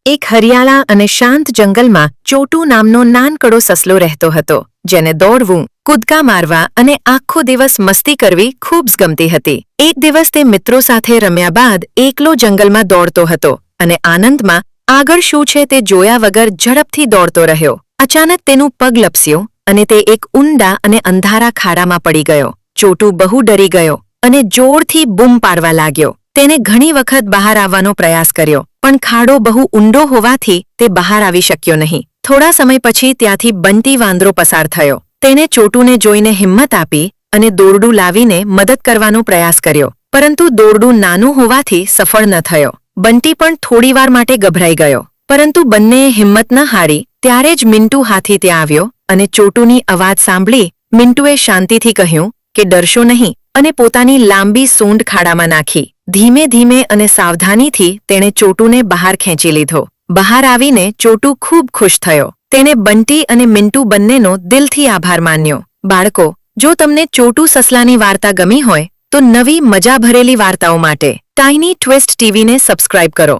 એક હરિયાળા અને શાંત જંગલમાં ચોટુ નામનો નાનકડો સસલો રહેતો હતો, જેને દોડવું, કૂદકા મારવા અને આખો દિવસ મસ્તી કરવી ખૂબ જ ગમતી હતી. એક દિવસ તે મિત્રો સાથે રમ્યા બાદ એકલો જંગલમાં દોડતો હતો અને આનંદમાં આગળ શું છે તે જોયા વગર ઝડપથી દોડતો રહ્યો. અચાનક તેનું પગ લપસ્યું અને તે એક ઊંડા અને અંધારા ખાડામાં પડી ગયો. ચોટુ બહુ ડરી ગયો અને જોરથી બૂમ પાડવા લાગ્યો. તેને ઘણી વખત બહાર આવવાનો પ્રયાસ કર્યો, પણ ખાડો બહુ ઊંડો હોવાથી તે બહાર આવી શક્યો નહીં. થોડા સમય પછી ત્યાંથી બંટી વાંદરો પસાર થયો. તેને ચોટુને જોઈને હિંમત આપી અને દોરડું લાવીને મદદ કરવાનો પ્રયાસ કર્યો, પરંતુ દોરડું નાનું હોવાથી સફળ ન થયો. બંટી પણ થોડીવાર માટે ગભરાઈ ગયો, પરંતુ બંનેએ હિંમત ન હારી. ત્યારે જ મિન્ટુ હાથી ત્યાં આવ્યો અને ચોટુની અવાજ સાંભળી મિન્ટુએ શાંતિથી કહ્યું કે ડરશો નહીં, અને પોતાની લાંબી સૂંઢ ખાડામાં નાખી. ધીમે ધીમે અને સાવધાનીથી તેણે ચોટુને બહાર ખેંચી લીધો. બહાર આવીને ચોટુ ખૂબ ખુશ થયો. તેણે બંટી અને મિન્ટુ બંનેનો દિલથી આભાર માન્યો. બાળકો, જો તમને ચોટુ સસલાની વાર્તા ગમી હોય તો નવી મજા ભરેલી વાર્તાઓ માટે ટાઇની ટ્વિસ્ટ ટીવીને સબસ્ક્રાઇબ કરો.